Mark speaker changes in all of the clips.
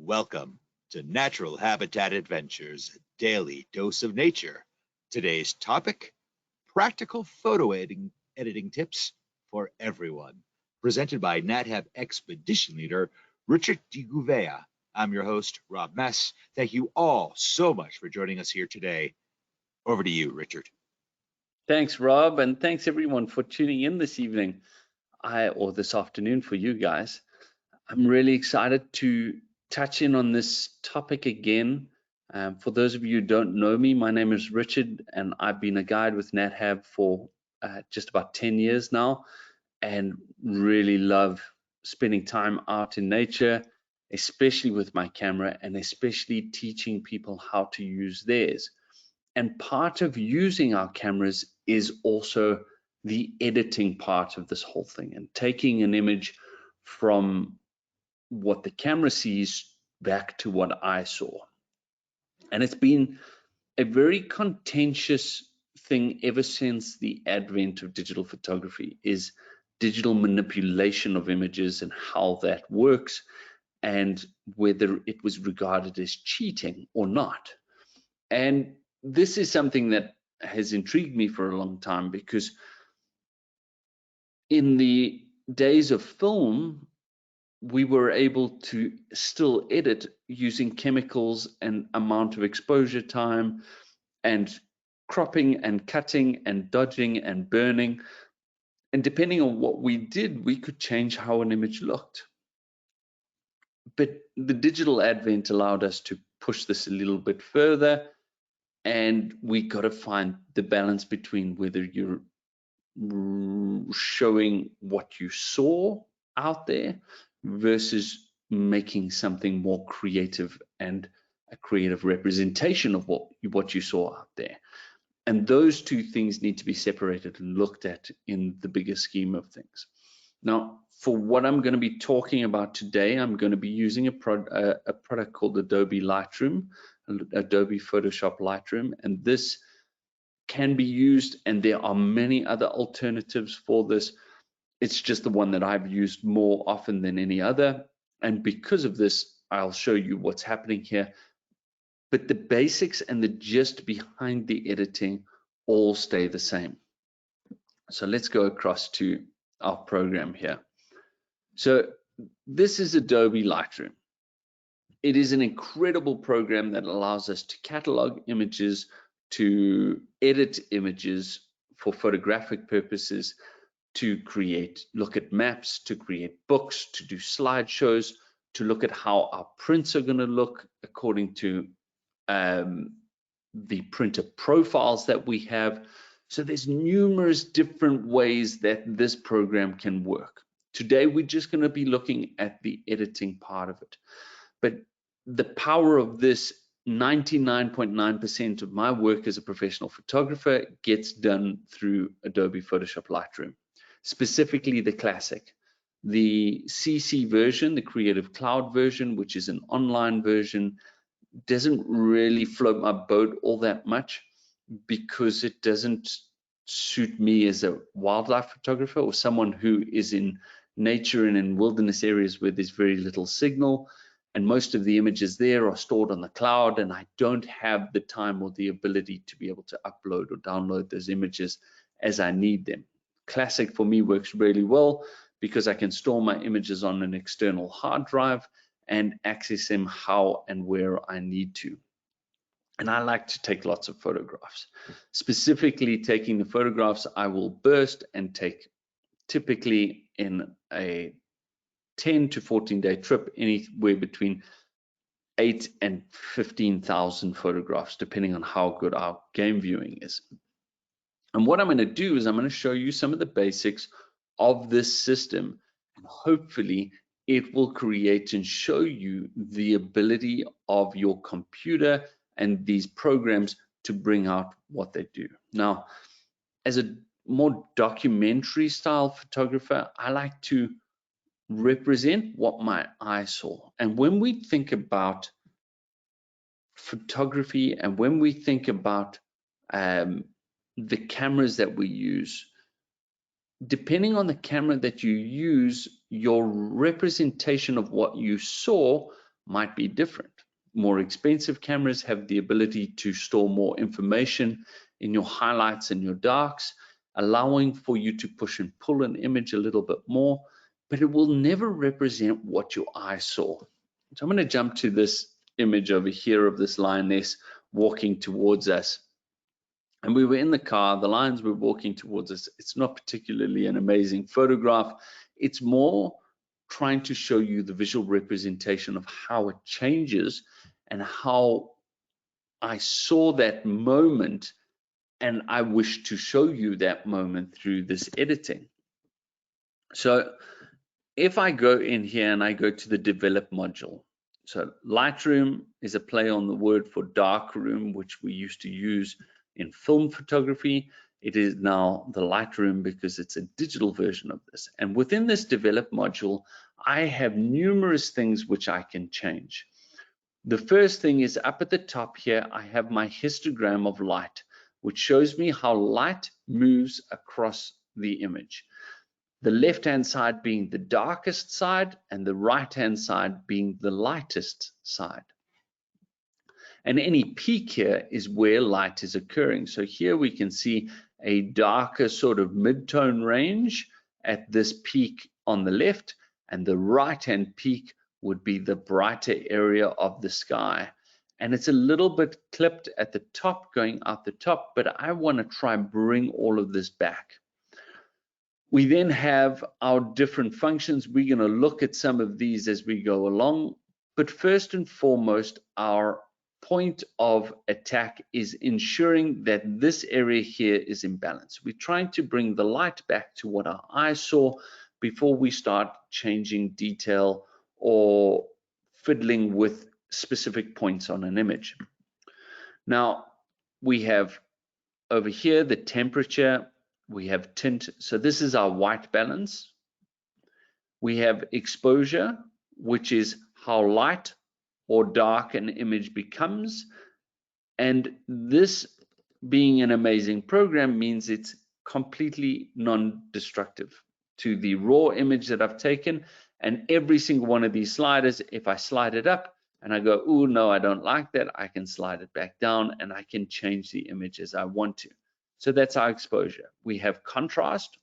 Speaker 1: Welcome to Natural Habitat Adventures, a daily dose of nature. Today's topic, practical photo editing tips for everyone. Presented by Nat Hab expedition leader, Richard de Gouveia. I'm your host, Rob Mess. Thank you all so much for joining us here today. Over to you, Richard.
Speaker 2: Thanks, Rob, and thanks everyone for tuning in this evening, or this afternoon for you guys. I'm really excited to touch in on this topic again. For those of you who don't know me, my name is Richard, and I've been a guide with Nat Hab for just about 10 years now, and really love spending time out in nature, especially with my camera, and especially teaching people how to use theirs. And part of using our cameras is also the editing part of this whole thing, and taking an image from what the camera sees back to what I saw. And it's been a very contentious thing ever since the advent of digital photography, is digital manipulation of images and how that works, and whether it was regarded as cheating or not. And this is something that has intrigued me for a long time, because in the days of film, we were able to still edit using chemicals and amount of exposure time and cropping and cutting and dodging and burning. And depending on what we did, we could change how an image looked. But the digital advent allowed us to push this a little bit further, and we got to find the balance between whether you're showing what you saw out there versus making something more creative and a creative representation of what you saw out there. And those two things need to be separated and looked at in the bigger scheme of things. Now, for what I'm going to be talking about today, I'm going to be using a product called Adobe Lightroom, Adobe Photoshop Lightroom, and this can be used, and there are many other alternatives for this. It's just the one that I've used more often than any other, and because of this, I'll show you what's happening here. But the basics and the gist behind the editing all stay the same. So let's go across to our program here. So this is Adobe Lightroom. It is an incredible program that allows us to catalog images, to edit images for photographic purposes, to look at maps, to create books, to do slideshows, to look at how our prints are going to look according to the printer profiles that we have. So there's numerous different ways that this program can work. Today, we're just going to be looking at the editing part of it. But the power of this, 99.9% of my work as a professional photographer gets done through Adobe Photoshop Lightroom, specifically the Classic. The CC version, the Creative Cloud version, which is an online version, doesn't really float my boat all that much, because it doesn't suit me as a wildlife photographer or someone who is in nature and in wilderness areas where there's very little signal, and most of the images there are stored on the cloud, and I don't have the time or the ability to be able to upload or download those images as I need them. Classic for me works really well because I can store my images on an external hard drive and access them how and where I need to. And I like to take lots of photographs. Specifically, taking the photographs I will burst and take, typically in a 10 to 14 day trip, anywhere between 8 and 15,000 photographs, depending on how good our game viewing is. And what I'm going to do is I'm going to show you some of the basics of this system, and hopefully it will create and show you the ability of your computer and these programs to bring out what they do. Now, as a more documentary style photographer, I like to represent what my eye saw. And when we think about photography, and when we think about the cameras that we use, depending on the camera that you use, your representation of what you saw might be different. More expensive cameras have the ability to store more information in your highlights and your darks, allowing for you to push and pull an image a little bit more, but it will never represent what your eye saw. So I'm going to jump to this image over here of this lioness walking towards us. And we were in the car, the lions were walking towards us. It's not particularly an amazing photograph. It's more trying to show you the visual representation of how it changes and how I saw that moment, and I wish to show you that moment through this editing. So if I go in here and I go to the develop module, so Lightroom is a play on the word for dark room, which we used to use in film photography. It is now the Lightroom because it's a digital version of this. And within this develop module, I have numerous things which I can change. The first thing is up at the top here, I have my histogram of light, which shows me how light moves across the image. The left-hand side being the darkest side and the right-hand side being the lightest side. And any peak here is where light is occurring. So here we can see a darker sort of mid-tone range at this peak on the left, and the right-hand peak would be the brighter area of the sky. And it's a little bit clipped at the top, going out the top, but I want to try and bring all of this back. We then have our different functions. We're going to look at some of these as we go along, but first and foremost, our point of attack is ensuring that this area here is in balance. We're trying to bring the light back to what our eyes saw before we start changing detail or fiddling with specific points on an image. Now, we have over here the temperature, we have tint, so this is our white balance. We have exposure, which is how light or dark an image becomes. And this being an amazing program means it's completely non-destructive to the raw image that I've taken. And every single one of these sliders, if I slide it up and I go, oh no, I don't like that, I can slide it back down and I can change the image as I want to. So that's our exposure. We have contrast,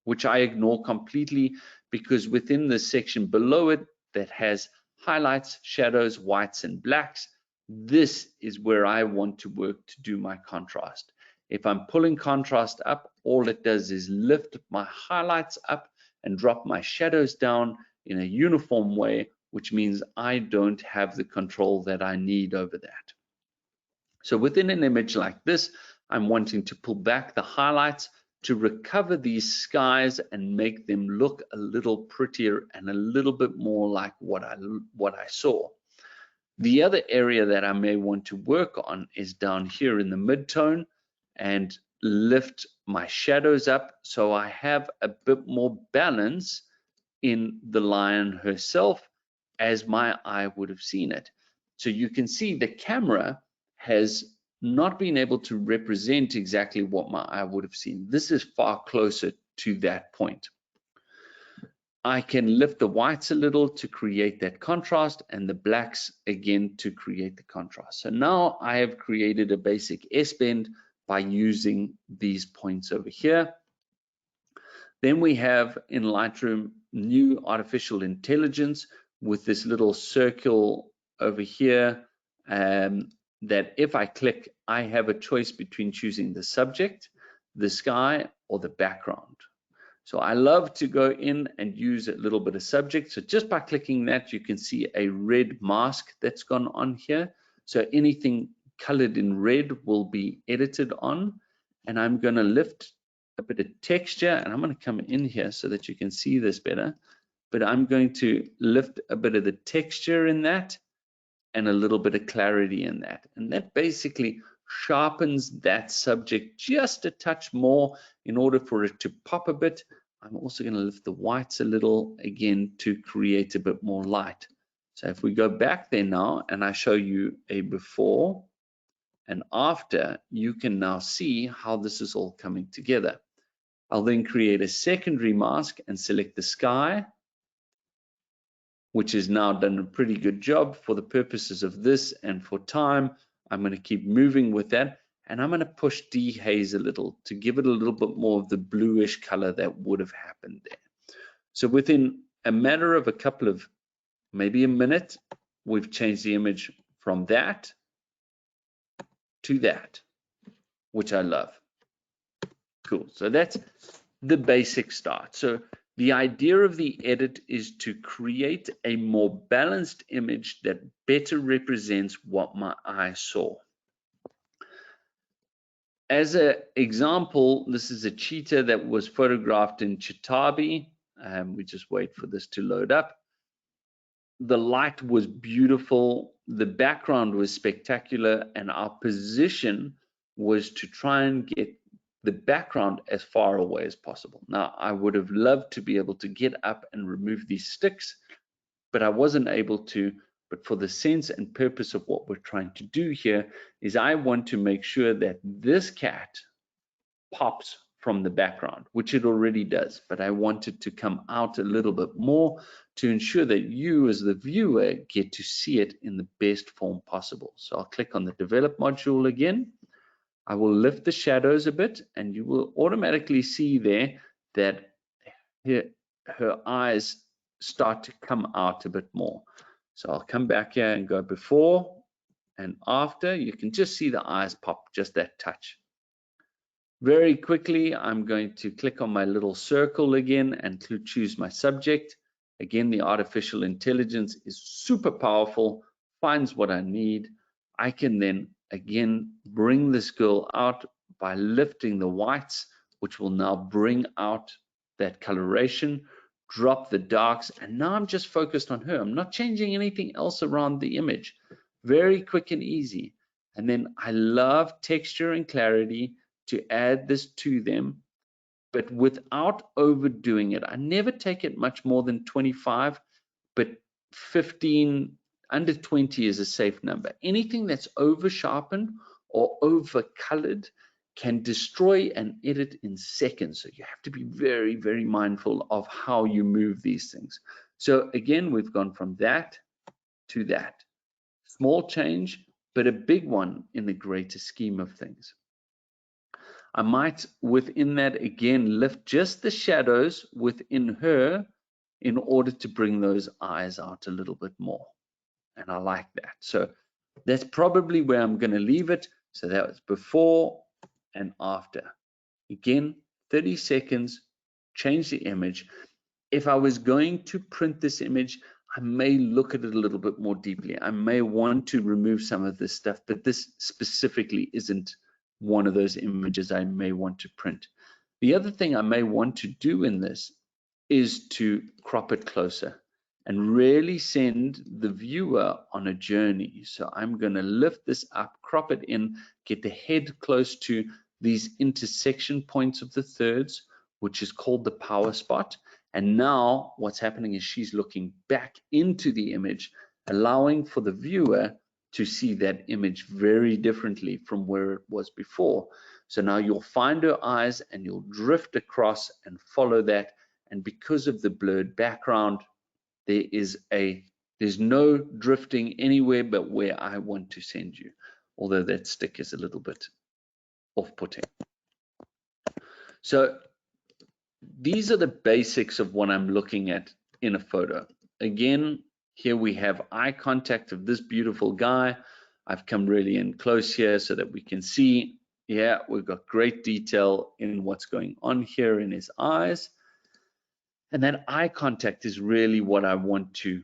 Speaker 2: which I ignore completely because within the section below it that has highlights, shadows, whites, and blacks, this is where I want to work to do my contrast. If I'm pulling contrast up, all it does is lift my highlights up and drop my shadows down in a uniform way, which means I don't have the control that I need over that. So within an image like this, I'm wanting to pull back the highlights to recover these skies and make them look a little prettier and a little bit more like what I saw. The other area that I may want to work on is down here in the mid-tone and lift my shadows up so I have a bit more balance in the lion herself as my eye would have seen it. So you can see the camera has not been able to represent exactly what my eye would have seen. This is far closer to that point. I can lift the whites a little to create that contrast and the blacks again to create the contrast. So now I have created a basic S-bend by using these points over here. Then we have in Lightroom new artificial intelligence with this little circle over here that if I click, I have a choice between choosing the subject, the sky, or the background. So I love to go in and use a little bit of subject. So just by clicking that, you can see a red mask that's gone on here. So anything colored in red will be edited on. And I'm going to lift a bit of texture, and I'm going to come in here so that you can see this better. But I'm going to lift a bit of the texture in that and a little bit of clarity in that. And that basically sharpens that subject just a touch more in order for it to pop a bit. I'm also going to lift the whites a little again to create a bit more light. So if we go back there now and I show you a before and after, you can now see how this is all coming together. I'll then create a secondary mask and select the sky. which has now done a pretty good job for the purposes of this and for time. I'm going to keep moving with that, and I'm going to push dehaze a little to give it a little bit more of the bluish color that would have happened there. So within a matter of a couple of, maybe a minute, we've changed the image from that to that, which I love. Cool. So that's the basic start. So the idea of the edit is to create a more balanced image that better represents what my eye saw. As an example, this is a cheetah that was photographed in Chitabi. We just wait for this to load up. The light was beautiful, the background was spectacular, and our position was to try and get the background as far away as possible. Now, I would have loved to be able to get up and remove these sticks, but I wasn't able to. But for the sense and purpose of what we're trying to do here is I want to make sure that this cat pops from the background, which it already does, but I want it to come out a little bit more to ensure that you as the viewer get to see it in the best form possible. So I'll click on the develop module again. I will lift the shadows a bit, and you will automatically see there that her eyes start to come out a bit more. So I'll come back here and go before and after. You can just see the eyes pop just that touch. Very quickly, I'm going to click on my little circle again and choose my subject. Again, the artificial intelligence is super powerful, finds what I need. I can then again bring this girl out by lifting the whites, which will now bring out that coloration, drop the darks, and now I'm just focused on her. I'm not changing anything else around the image. Very quick and easy. And then I love texture and clarity to add this to them, but without overdoing it. I never take it much more than 25, but 15, under 20 is a safe number. Anything that's over sharpened or over colored can destroy an edit in seconds. So you have to be very, very mindful of how you move these things. So again, we've gone from that to that. Small change, but a big one in the greater scheme of things. I might, within that, again, lift just the shadows within her in order to bring those eyes out a little bit more. And I like that. So that's probably where I'm going to leave it. So that was before and after. Again, 30 seconds, change the image. If I was going to print this image, I may look at it a little bit more deeply. I may want to remove some of this stuff, but this specifically isn't one of those images I may want to print. The other thing I may want to do in this is to crop it closer and really send the viewer on a journey. So I'm going to lift this up, crop it in, get the head close to these intersection points of the thirds, which is called the power spot. And now what's happening is she's looking back into the image, allowing for the viewer to see that image very differently from where it was before. So now you'll find her eyes and you'll drift across and follow that. And because of the blurred background, there's no drifting anywhere but where I want to send you, although that stick is a little bit off-putting. So these are the basics of what I'm looking at in a photo. Again, here we have eye contact of this beautiful guy. I've come really in close here so that we can see, yeah, we've got great detail in what's going on here in his eyes. And that eye contact is really what I want to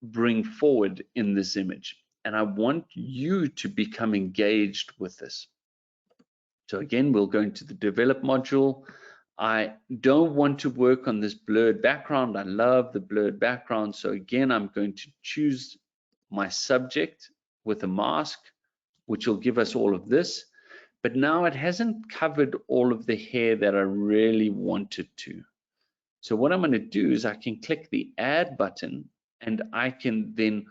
Speaker 2: bring forward in this image. And I want you to become engaged with this. So again, we'll go into the develop module. I don't want to work on this blurred background. I love the blurred background. So again, I'm going to choose my subject with a mask, which will give us all of this. But now it hasn't covered all of the hair that I really wanted to. So what I'm going to do is I can click the add button, and I can then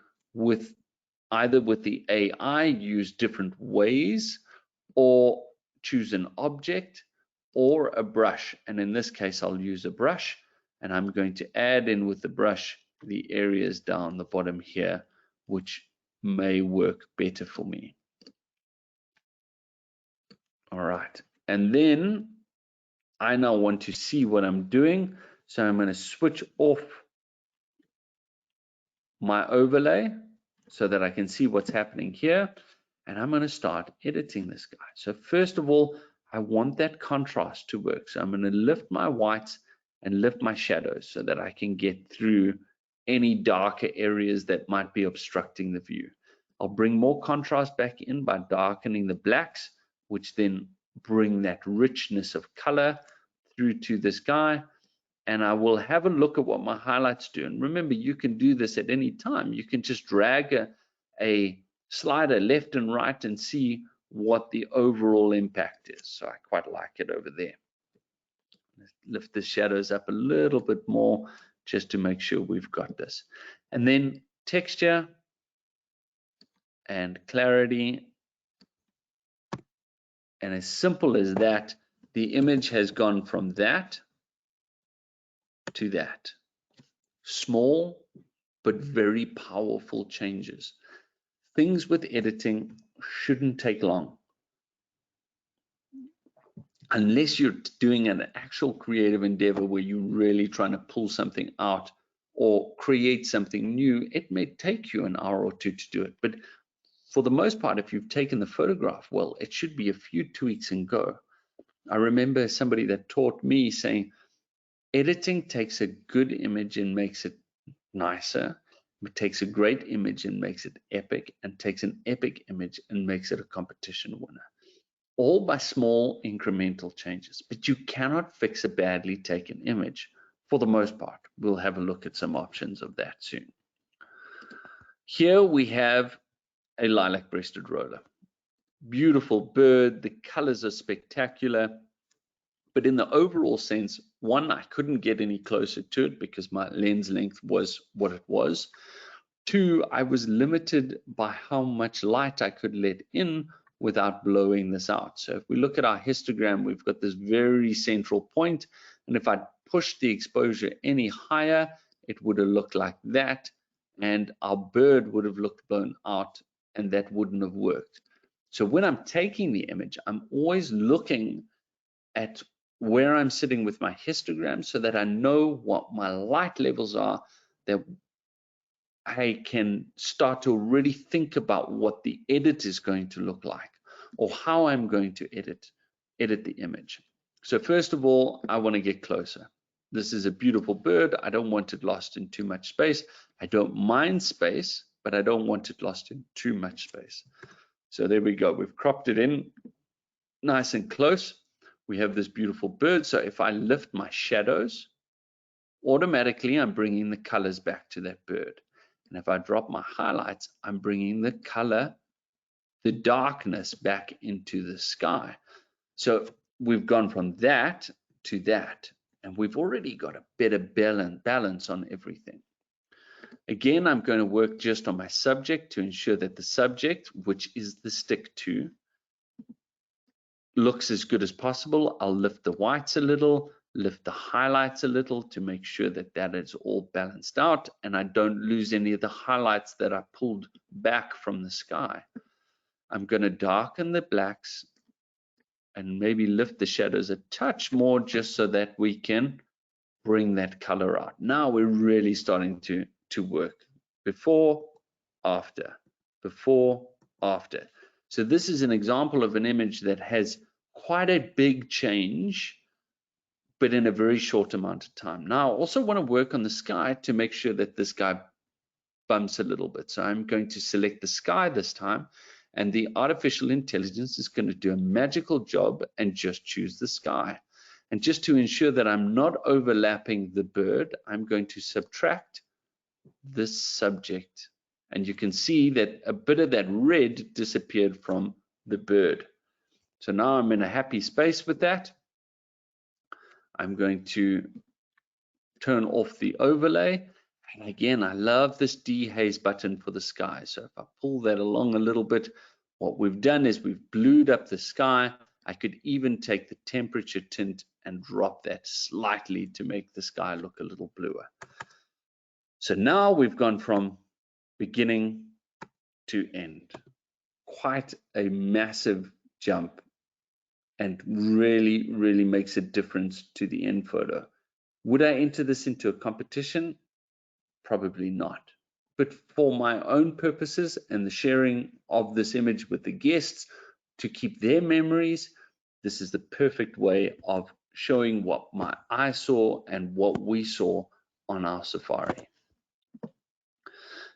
Speaker 2: either with the AI use different ways, or choose an object or a brush. And in this case, I'll use a brush, and I'm going to add in with the brush the areas down the bottom here, which may work better for me. All right, and then I now want to see what I'm doing, so I'm going to switch off my overlay so that I can see what's happening here, and I'm going to start editing this guy. So first of all, I want that contrast to work, so I'm going to lift my whites and lift my shadows so that I can get through any darker areas that might be obstructing the view. I'll bring more contrast back in by darkening the blacks, which then bring that richness of color through to this guy. And I will have a look at what my highlights do. And remember, you can do this at any time. You can just drag a slider left and right and see what the overall impact is. So I quite like it over there. Let's lift the shadows up a little bit more just to make sure we've got this. And then texture and clarity. And as simple as that, the image has gone from that to that. Small but very powerful changes. Things with editing shouldn't take long. Unless you're doing an actual creative endeavor where you're really trying to pull something out or create something new, it may take you an hour or two to do it. But for the most part, if you've taken the photograph, well, it should be a few tweaks and go. I remember somebody that taught me saying, editing takes a good image and makes it nicer. It takes a great image and makes it epic, and takes an epic image and makes it a competition winner. All by small incremental changes, but you cannot fix a badly taken image for the most part. We'll have a look at some options of that soon. Here we have a lilac-breasted roller. Beautiful bird, the colors are spectacular, but in the overall sense, one, I couldn't get any closer to it because my lens length was what it was. Two, I was limited by how much light I could let in without blowing this out. So if we look at our histogram, we've got this very central point, and if I pushed the exposure any higher, it would have looked like that, and our bird would have looked blown out, and that wouldn't have worked. So when I'm taking the image, I'm always looking at where I'm sitting with my histogram so that I know what my light levels are, that I can start to really think about what the edit is going to look like, or how I'm going to edit the image. So first of all, I want to get closer. This is a beautiful bird. I don't want it lost in too much space. I don't mind space, but I don't want it lost in too much space. So there we go. We've cropped it in nice and close. We have this beautiful bird. So if I lift my shadows, automatically I'm bringing the colors back to that bird. And if I drop my highlights, I'm bringing the color, the darkness back into the sky. So we've gone from that to that, and we've already got a better balance on everything. Again, I'm going to work just on my subject to ensure that the subject, which is the stick to, looks as good as possible. I'll lift the whites a little, lift the highlights a little to make sure that that is all balanced out and I don't lose any of the highlights that I pulled back from the sky. I'm going to darken the blacks and maybe lift the shadows a touch more just so that we can bring that color out. Now we're really starting to work. Before, after, before, after. So this is an example of an image that has quite a big change, but in a very short amount of time. Now I also want to work on the sky to make sure that this guy bumps a little bit. So I'm going to select the sky this time, and the artificial intelligence is going to do a magical job and just choose the sky. And just to ensure that I'm not overlapping the bird, I'm going to subtract this subject. And you can see that a bit of that red disappeared from the bird. So now I'm in a happy space with that. I'm going to turn off the overlay. And again, I love this dehaze button for the sky. So if I pull that along a little bit, what we've done is we've blued up the sky. I could even take the temperature tint and drop that slightly to make the sky look a little bluer. So now we've gone from beginning to end. Quite a massive jump, and really, really makes a difference to the end photo. Would I enter this into a competition? Probably not. But for my own purposes and the sharing of this image with the guests to keep their memories, this is the perfect way of showing what my eye saw and what we saw on our safari.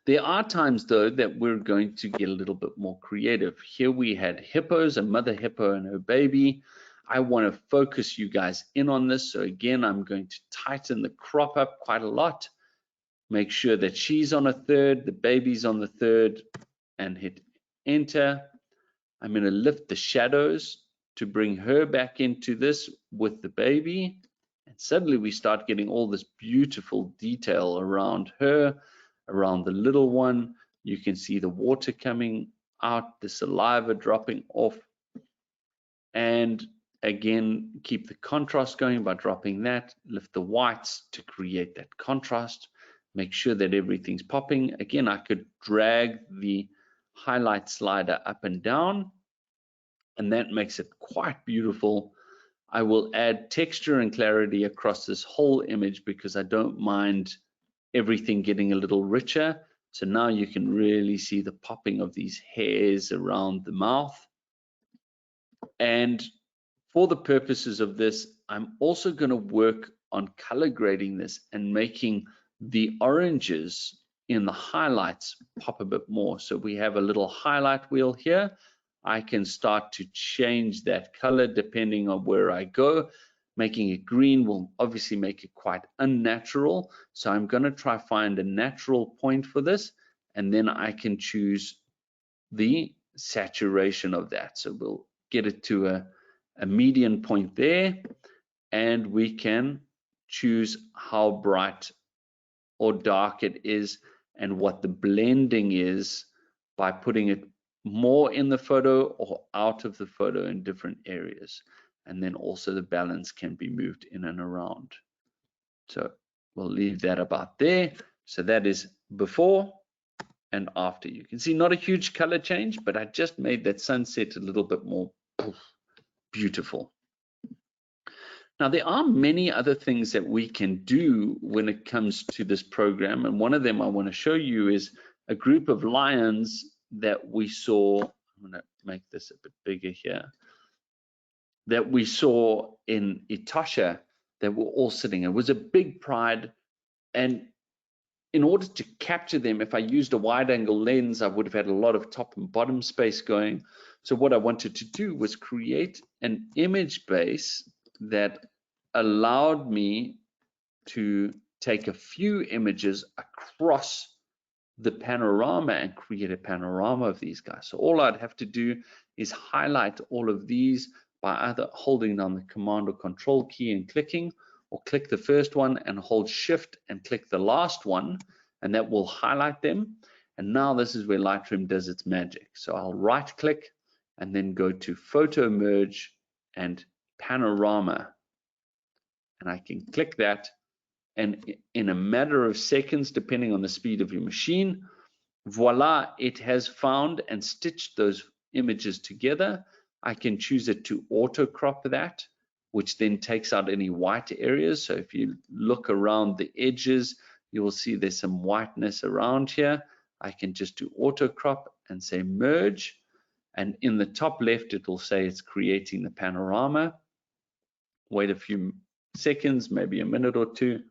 Speaker 2: There are times though that we're going to get a little bit more creative. Here we had hippos, a mother hippo and her baby. I want to focus you guys in on this. So again, I'm going to tighten the crop up quite a lot. Make sure that she's on a third, the baby's on the third, and hit enter. I'm going to lift the shadows to bring her back into this with the baby. And suddenly we start getting all this beautiful detail around her, around the little one. You can see the water coming out, the saliva dropping off. And again, keep the contrast going by dropping that, lift the whites to create that contrast. Make sure that everything's popping. Again, I could drag the highlight slider up and down, and that makes it quite beautiful. I will add texture and clarity across this whole image because I don't mind everything getting a little richer. So now you can really see the popping of these hairs around the mouth. And for the purposes of this, I'm also going to work on color grading this and making the oranges in the highlights pop a bit more. So we have a little highlight wheel here. I can start to change that color depending on where I go. Making it green will obviously make it quite unnatural. So I'm going to try find a natural point for this, and then I can choose the saturation of that. So we'll get it to a median point there, and we can choose how bright or dark it is and what the blending is by putting it more in the photo or out of the photo in different areas. And then also the balance can be moved in and around. So we'll leave that about there. So that is before and after. You can see not a huge color change, but I just made that sunset a little bit more beautiful. Now, there are many other things that we can do when it comes to this program, and one of them I want to show you is a group of lions that we saw. I'm going to make this a bit bigger here. That we saw in Etosha that were all sitting. It was a big pride, and in order to capture them, if I used a wide angle lens, I would have had a lot of top and bottom space going. So what I wanted to do was create an image base that allowed me to take a few images across the panorama and create a panorama of these guys. So all I'd have to do is highlight all of these by either holding down the Command or Control key and clicking, or click the first one and hold Shift and click the last one, and that will highlight them. And now this is where Lightroom does its magic. So I'll right click and then go to Photo Merge and Panorama. And I can click that, and in a matter of seconds, depending on the speed of your machine, voila, it has found and stitched those images together. I can choose it to auto crop that, which then takes out any white areas. So if you look around the edges, you will see there's some whiteness around here. I can just do auto crop and say merge. And in the top left, it will say it's creating the panorama. Wait a few seconds, maybe a minute or two,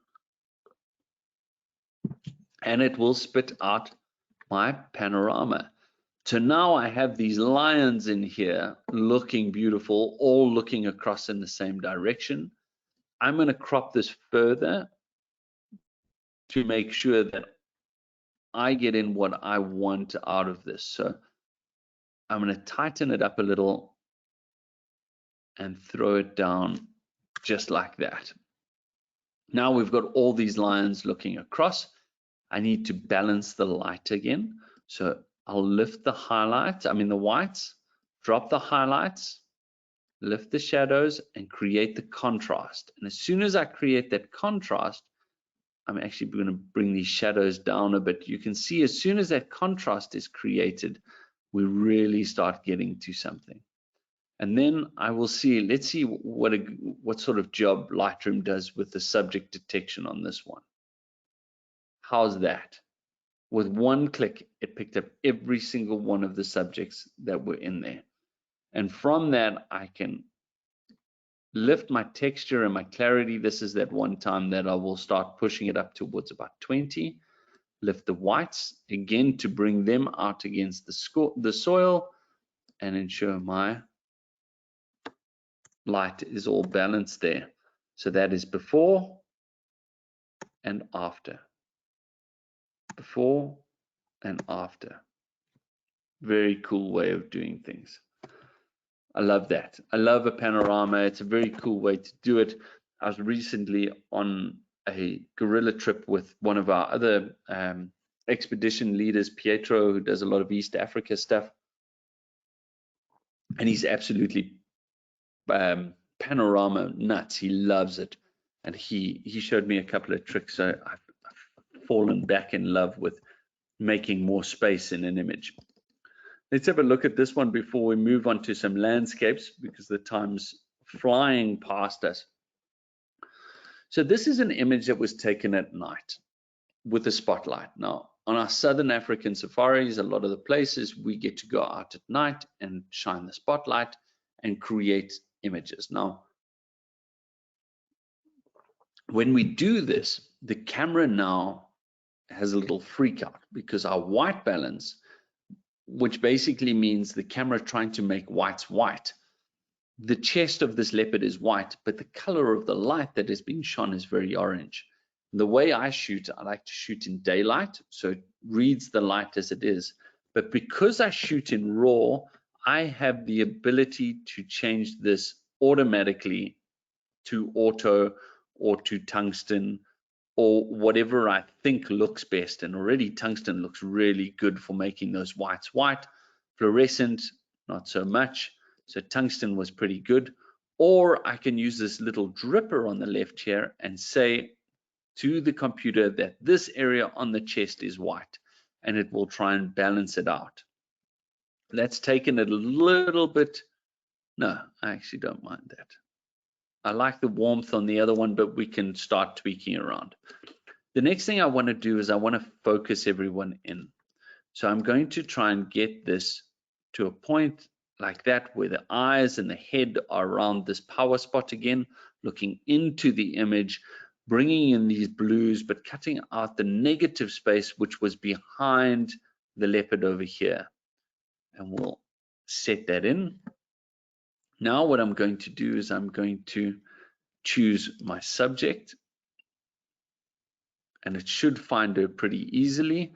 Speaker 2: and it will spit out my panorama. So now I have these lions in here looking beautiful, all looking across in the same direction. I'm going to crop this further to make sure that I get in what I want out of this. So I'm going to tighten it up a little and throw it down just like that. Now we've got all these lions looking across. I need to balance the light again. So I'll lift the highlights, the whites, drop the highlights, lift the shadows, and create the contrast. And as soon as I create that contrast, I'm actually going to bring these shadows down a bit. You can see as soon as that contrast is created, we really start getting to something. And then I will see, let's see what sort of job Lightroom does with the subject detection on this one. How's that? With one click, it picked up every single one of the subjects that were in there. And from that, I can lift my texture and my clarity. This is that one time that I will start pushing it up towards about 20. Lift the whites again to bring them out against the soil and ensure my light is all balanced there. So that is before and after. Before and after. Very cool way of doing things. I love that. I love a panorama. It's a very cool way to do it. I was recently on a guerrilla trip with one of our other expedition leaders, Pietro, who does a lot of East Africa stuff. And he's absolutely panorama nuts. He loves it. And he showed me a couple of tricks. So I've fallen back in love with making more space in an image. Let's have a look at this one before we move on to some landscapes, because the time's flying past us. So this is an image that was taken at night with a spotlight. Now, on our Southern African safaris, a lot of the places we get to go out at night and shine the spotlight and create images. Now, when we do this, the camera now has a little freak out because our white balance, which basically means the camera trying to make whites white. The chest of this leopard is white, but the color of the light that is being shone is very orange. The way I shoot, I like to shoot in daylight, so it reads the light as it is. But because I shoot in RAW, I have the ability to change this automatically to auto or to tungsten or whatever I think looks best. And already tungsten looks really good for making those whites white. Fluorescent, not so much. So tungsten was pretty good. Or I can use this little dripper on the left here and say to the computer that this area on the chest is white, and it will try and balance it out. That's taken it a little bit. No, I actually don't mind that. I like the warmth on the other one, but we can start tweaking around. The next thing I want to do is I want to focus everyone in. So I'm going to try and get this to a point like that where the eyes and the head are around this power spot again, looking into the image, bringing in these blues, but cutting out the negative space which was behind the leopard over here. And we'll set that in. Now what I'm going to do is I'm going to choose my subject, and it should find her pretty easily.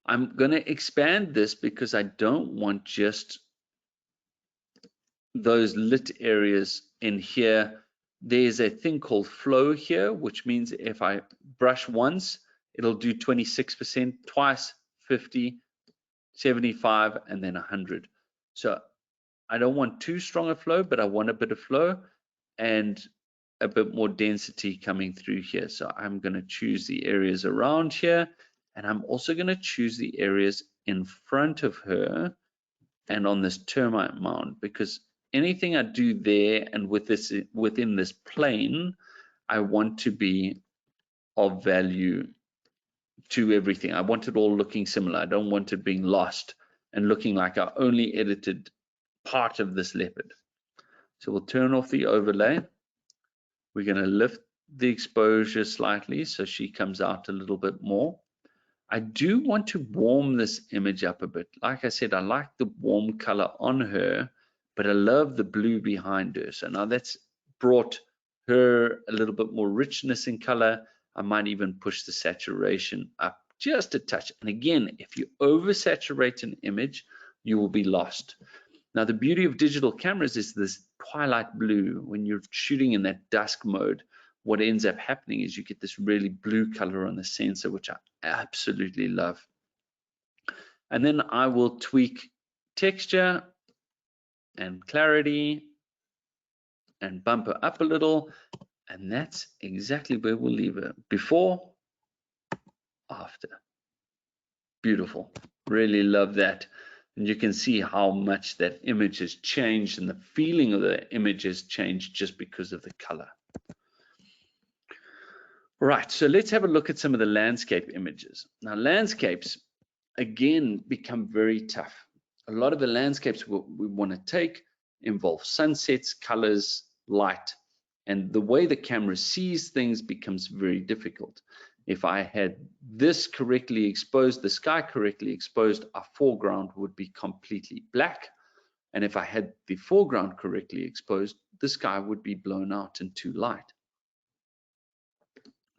Speaker 2: I'm going to expand this because I don't want just those lit areas in here. There's a thing called flow here, which means if I brush once, it'll do 26%, twice 50, 75, and then 100. So I don't want too strong a flow, but I want a bit of flow and a bit more density coming through here. So I'm going to choose the areas around here, and I'm also going to choose the areas in front of her and on this termite mound, because anything I do there and with this within this plane, I want to be of value to everything. I want it all looking similar. I don't want it being lost and looking like I only edited part of this leopard. So we'll turn off the overlay. We're going to lift the exposure slightly so she comes out a little bit more. I do want to warm this image up a bit. Like I said, I like the warm color on her, but I love the blue behind her. So now that's brought her a little bit more richness in color. I might even push the saturation up just a touch. And again, if you oversaturate an image, you will be lost. Now, the beauty of digital cameras is this twilight blue. When you're shooting in that dusk mode, what ends up happening is you get this really blue color on the sensor, which I absolutely love. And then I will tweak texture and clarity and bump her up a little. And that's exactly where we'll leave her. Before after. Beautiful. Really love that. And you can see how much that image has changed and the feeling of the image has changed just because of the color. Right, so let's have a look at some of the landscape images. Now, landscapes, again, become very tough. A lot of the landscapes we want to take involve sunsets, colors, light, and the way the camera sees things becomes very difficult. If I had this correctly exposed, the sky correctly exposed, our foreground would be completely black. And if I had the foreground correctly exposed, the sky would be blown out and too light.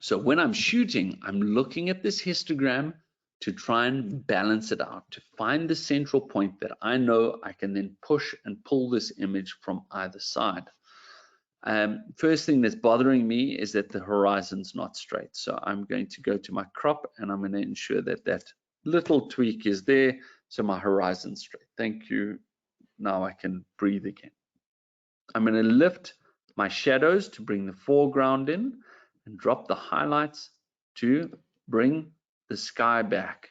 Speaker 2: So when I'm shooting, I'm looking at this histogram to try and balance it out, to find the central point that I know I can then push and pull this image from either side. First thing that's bothering me is that the horizon's not straight. So I'm going to go to my crop and I'm going to ensure that that little tweak is there. So my horizon's straight. Thank you. Now I can breathe again. I'm going to lift my shadows to bring the foreground in and drop the highlights to bring the sky back.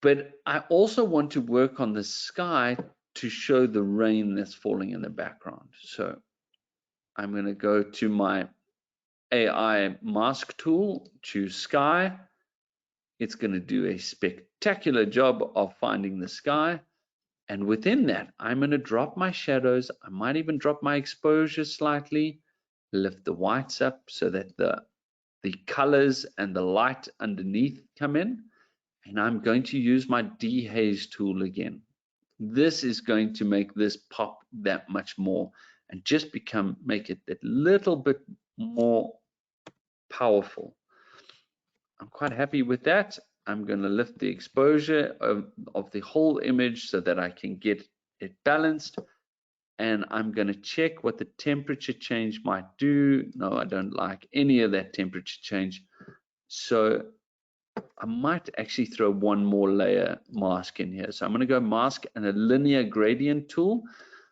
Speaker 2: But I also want to work on the sky to show the rain that's falling in the background. So I'm going to go to my AI mask tool, choose sky. It's going to do a spectacular job of finding the sky. And within that, I'm going to drop my shadows. I might even drop my exposure slightly, lift the whites up so that the colors and the light underneath come in. And I'm going to use my dehaze tool again. This is going to make this pop that much more and just make it a little bit more powerful. I'm quite happy with that. I'm going to lift the exposure of the whole image so that I can get it balanced. And I'm going to check what the temperature change might do. No, I don't like any of that temperature change. So I might actually throw one more layer mask in here. So I'm going to go mask and a linear gradient tool.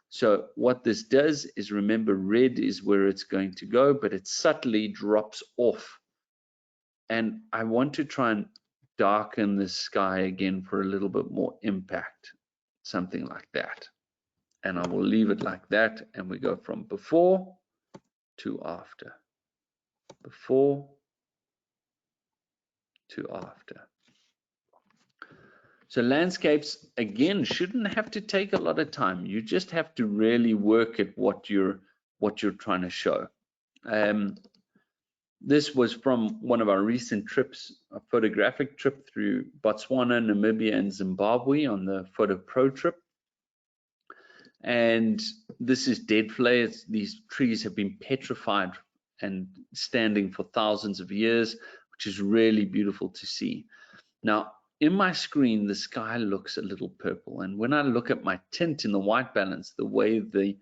Speaker 2: So what this does is, remember, red is where it's going to go, but it subtly drops off. And I want to try and darken the sky again for a little bit more impact, something like that. And I will leave it like that. And we go from before to after, before to after. So landscapes, again, shouldn't have to take a lot of time. You just have to really work at what you're trying to show. This was from one of our recent trips, a photographic trip through Botswana, Namibia, and Zimbabwe on the Photo Pro trip. And this is dead flare. These trees have been petrified and standing for thousands of years, which is really beautiful to see. Now, in my screen, the sky looks a little purple. And when I look at my tint in the white balance, the way the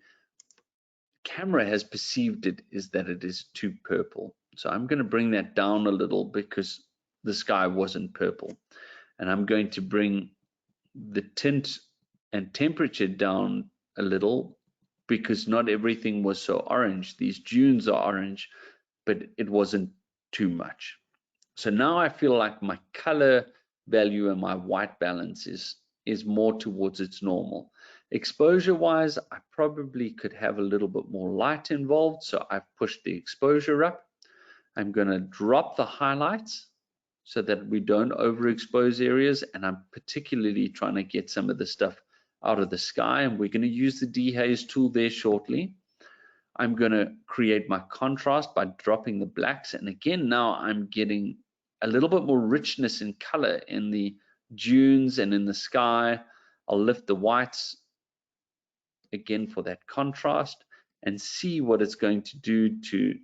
Speaker 2: camera has perceived it is that it is too purple. So I'm going to bring that down a little because the sky wasn't purple. And I'm going to bring the tint and temperature down a little because not everything was so orange. These dunes are orange, but it wasn't too much. So now I feel like my color value and my white balance is more towards its normal. Exposure wise, I probably could have a little bit more light involved, so I've pushed the exposure up. I'm going to drop the highlights so that we don't overexpose areas, and I'm particularly trying to get some of the stuff out of the sky, and we're going to use the dehaze tool there shortly. I'm going to create my contrast by dropping the blacks, and again now I'm getting a little bit more richness in color in the dunes and in the sky. I'll lift the whites again for that contrast and see what it's going to do to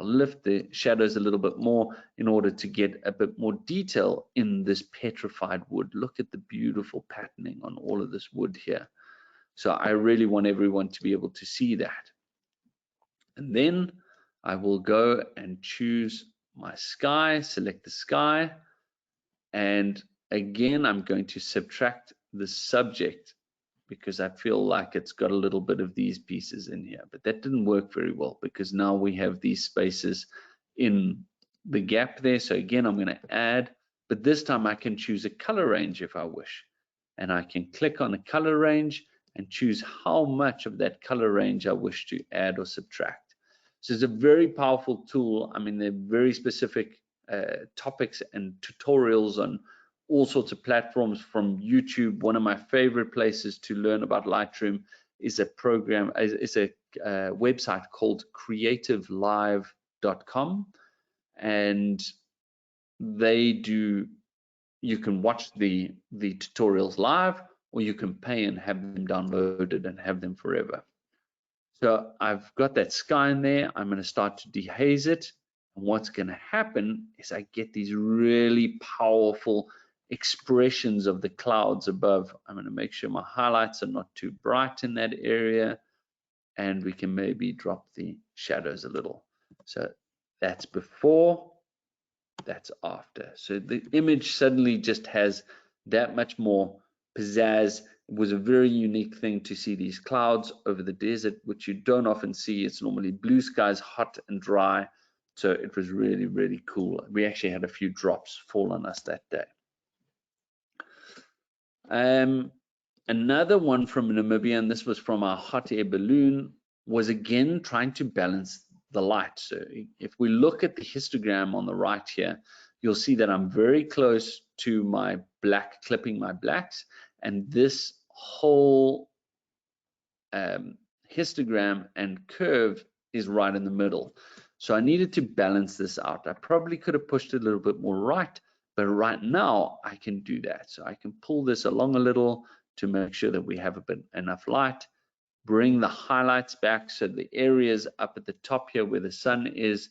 Speaker 2: lift the shadows a little bit more in order to get a bit more detail in this petrified wood. Look at the beautiful patterning on all of this wood here. So I really want everyone to be able to see that. And then I will go and choose my sky, select the sky, and again I'm going to subtract the subject because I feel like it's got a little bit of these pieces in here, but that didn't work very well because now we have these spaces in the gap there. So again, I'm going to add, but this time I can choose a color range if I wish. And I can click on a color range and choose how much of that color range I wish to add or subtract. So it's a very powerful tool. I mean, there are very specific topics and tutorials on all sorts of platforms from YouTube. One of my favorite places to learn about Lightroom is a program, is a website called creativelive.com, and they do, you can watch the tutorials live, or you can pay and have them downloaded and have them forever. So I've got that sky in there. I'm going to start to dehaze it. And what's going to happen is I get these really powerful expressions of the clouds above. I'm going to make sure my highlights are not too bright in that area. And we can maybe drop the shadows a little. So that's before, that's after. So the image suddenly just has that much more pizzazz. It was a very unique thing to see these clouds over the desert, which you don't often see. It's normally blue skies, hot and dry. So it was really, really cool. We actually had a few drops fall on us that day. Another one from Namibia, and this was from our hot air balloon, was again trying to balance the light. So if we look at the histogram on the right here, you'll see that I'm very close to my black, clipping my blacks, and this whole histogram and curve is right in the middle. So I needed to balance this out. I probably could have pushed it a little bit more right, but right now I can do that. So I can pull this along a little to make sure that we have a bit enough light, bring the highlights back so the areas up at the top here where the sun is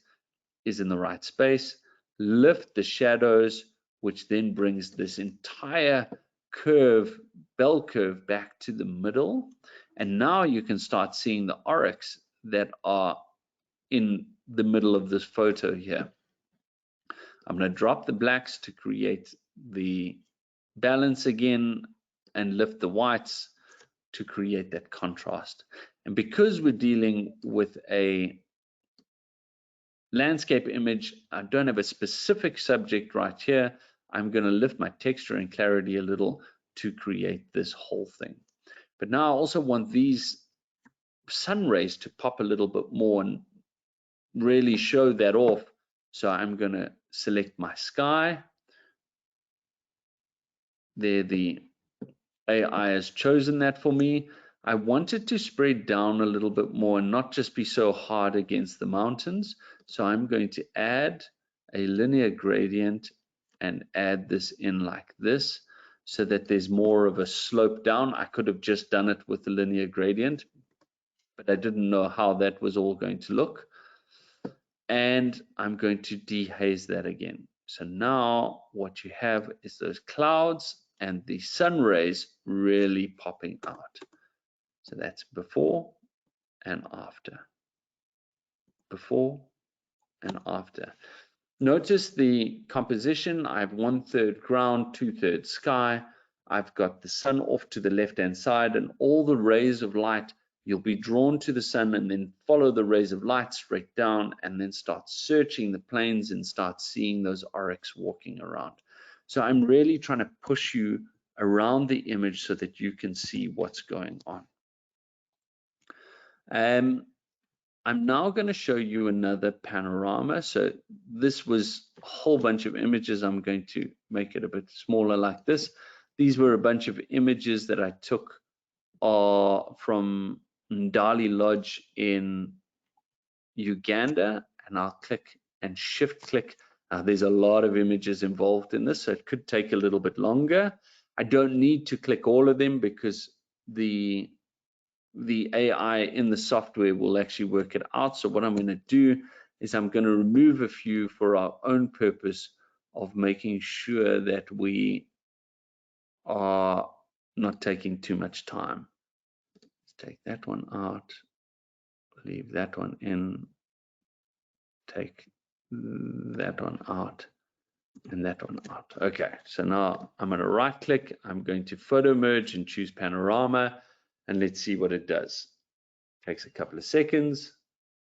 Speaker 2: in the right space, lift the shadows, which then brings this entire curve, bell curve, back to the middle. And now you can start seeing the oryx that are in the middle of this photo here. I'm going to drop the blacks to create the balance again and lift the whites to create that contrast. And because we're dealing with a landscape image, I don't have a specific subject right here. I'm going to lift my texture and clarity a little to create this whole thing. But now I also want these sun rays to pop a little bit more and really show that off. So I'm going to select my sky. There, the AI has chosen that for me. I want it to spread down a little bit more and not just be so hard against the mountains. So I'm going to add a linear gradient and add this in like this so that there's more of a slope down. I could have just done it with the linear gradient, but I didn't know how that was all going to look. And I'm going to dehaze that again. So now what you have is those clouds and the sun rays really popping out. So that's before and after. Before and after. Notice the composition. I have 1/3 ground, 2/3 sky. I've got the sun off to the left-hand side, and all the rays of light, you'll be drawn to the sun and then follow the rays of light straight down and then start searching the plains and start seeing those oryx walking around. So I'm really trying to push you around the image so that you can see what's going on. I'm now going to show you another panorama. So this was a whole bunch of images. I'm going to make it a bit smaller like this. These were a bunch of images that I took from Ndali Lodge in Uganda, and I'll click and shift click. There's a lot of images involved in this, so it could take a little bit longer. I don't need to click all of them because the AI in the software will actually work it out. So what I'm going to do is I'm going to remove a few for our own purpose of making sure that we are not taking too much time. Let's take that one out, leave that one in, take that one out, and that one out. Okay, so now I'm going to right click, I'm going to photo merge and choose panorama, and let's see what it does. Takes a couple of seconds,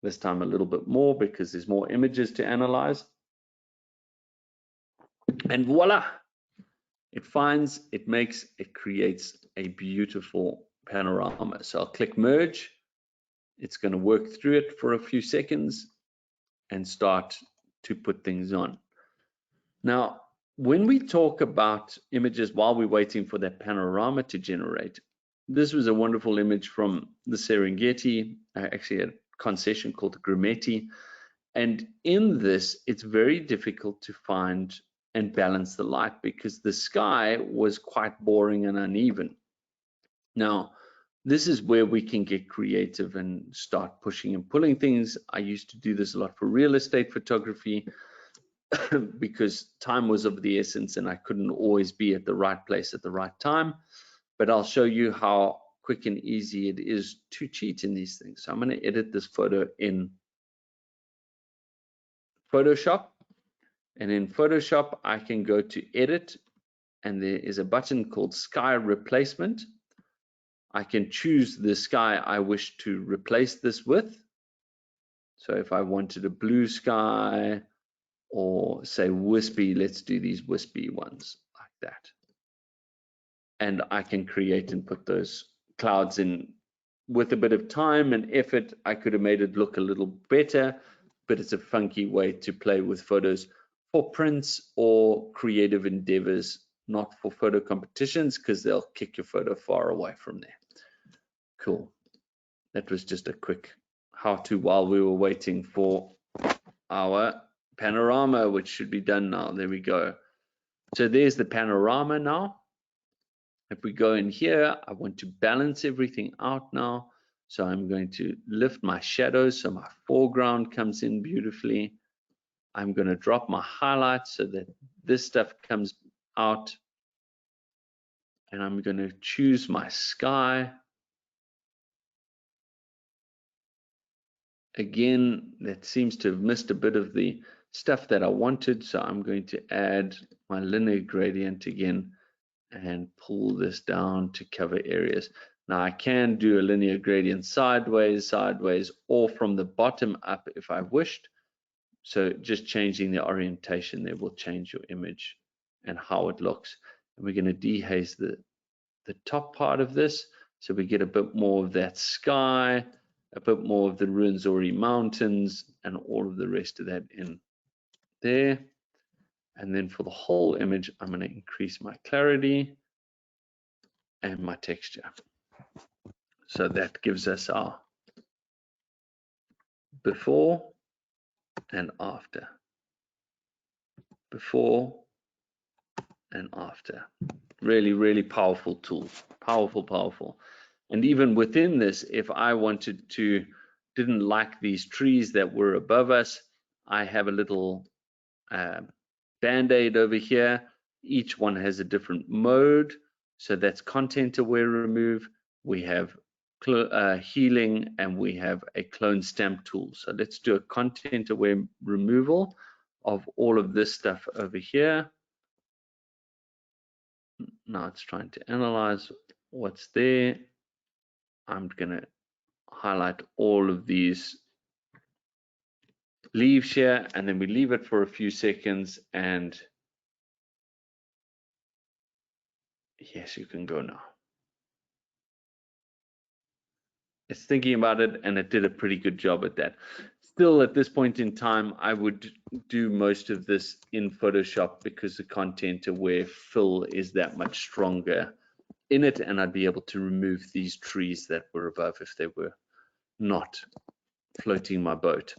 Speaker 2: this time a little bit more because there's more images to analyze. And voila, it finds, it makes, it creates a beautiful panorama. So I'll click merge. It's going to work through it for a few seconds and start to put things on. Now, when we talk about images while we're waiting for that panorama to generate, this was a wonderful image from the Serengeti, actually a concession called the Grumeti. And in this, it's very difficult to find and balance the light because the sky was quite boring and uneven. Now, this is where we can get creative and start pushing and pulling things. I used to do this a lot for real estate photography because time was of the essence and I couldn't always be at the right place at the right time. But I'll show you how quick and easy it is to cheat in these things. So I'm going to edit this photo in Photoshop. And in Photoshop, I can go to edit and there is a button called sky replacement. I can choose the sky I wish to replace this with. So if I wanted a blue sky or say wispy, let's do these wispy ones like that. And I can create and put those clouds in. With a bit of time and effort, I could have made it look a little better, but it's a funky way to play with photos for prints or creative endeavors, not for photo competitions, because they'll kick your photo far away from there. Cool. That was just a quick how-to while we were waiting for our panorama, which should be done now. There we go. So there's the panorama now. If we go in here, I want to balance everything out now. So I'm going to lift my shadows so my foreground comes in beautifully. I'm going to drop my highlights so that this stuff comes out. And I'm going to choose my sky. Again, that seems to have missed a bit of the stuff that I wanted. So I'm going to add my linear gradient again and pull this down to cover areas. Now I can do a linear gradient sideways, or from the bottom up if I wished. So just changing the orientation there will change your image and how it looks. And we're going to dehaze the top part of this so we get a bit more of that sky, a bit more of the Ruwenzori Mountains, and all of the rest of that in there. And then for the whole image, I'm going to increase my clarity and my texture. So that gives us our before and after. Before and after. Really, really powerful tool. Powerful, powerful. And even within this, if I wanted to, didn't like these trees that were above us, I have a little band-aid over here. Each one has a different mode. So that's content aware remove. We have healing, and we have a clone stamp tool. So let's do a content aware removal of all of this stuff over here. Now it's trying to analyze what's there. I'm going to highlight all of these leaves here, and then we leave it for a few seconds, and yes, you can go now. It's thinking about it, and it did a pretty good job at that. Still, at this point in time, I would do most of this in Photoshop because the content aware fill is that much stronger in it, and I'd be able to remove these trees that were above if they were not floating my boat.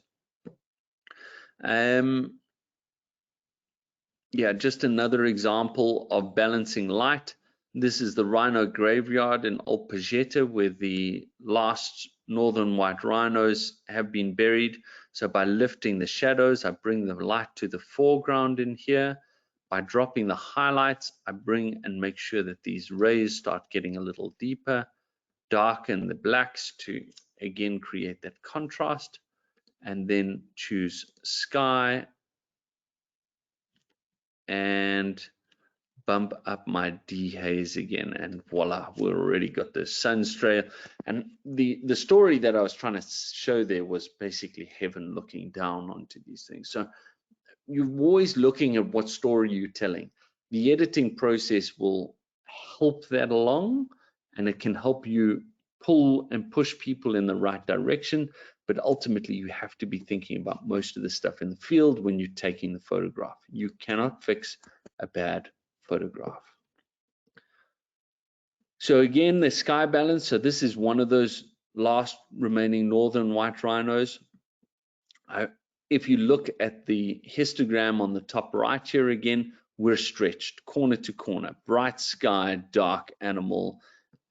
Speaker 2: Yeah, just another example of balancing light. This is the rhino graveyard in Old Pajeta, where the last northern white rhinos have been buried. So by lifting the shadows, I bring the light to the foreground in here. By dropping the highlights, I bring and make sure that these rays start getting a little deeper, darken the blacks to again create that contrast, and then choose sky and bump up my dehaze again, and voila, we've already got the sunstrail. And the story that I was trying to show there was basically heaven looking down onto these things. So you're always looking at what story you're telling. The editing process will help that along, and it can help you pull and push people in the right direction. But ultimately, you have to be thinking about most of the stuff in the field when you're taking the photograph. You cannot fix a bad photograph. So again, the sky balance. So this is one of those last remaining northern white rhinos. If you look at the histogram on the top right here again, we're stretched corner to corner, bright sky, dark animal.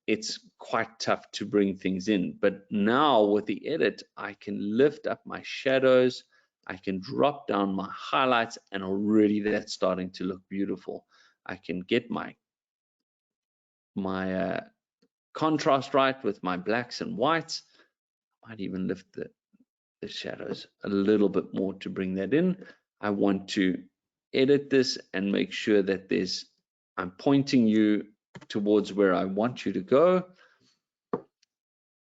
Speaker 2: It's quite tough to bring things in. But now with the edit, I can lift up my shadows, I can drop down my highlights, and already that's starting to look beautiful. I can get my contrast right with my blacks and whites. I might even lift the shadows a little bit more to bring that in. I want to edit this and make sure that I'm pointing you towards where I want you to go.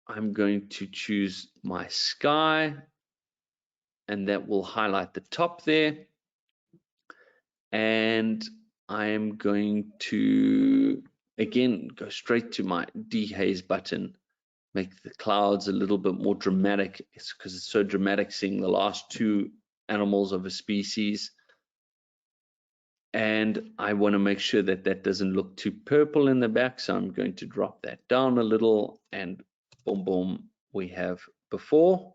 Speaker 2: I'm going to choose my sky, and that will highlight the top there. And I am going to, again, go straight to my dehaze button, make the clouds a little bit more dramatic. It's because it's so dramatic seeing the last two animals of a species. And I want to make sure that that doesn't look too purple in the back. So I'm going to drop that down a little, and boom, boom, we have before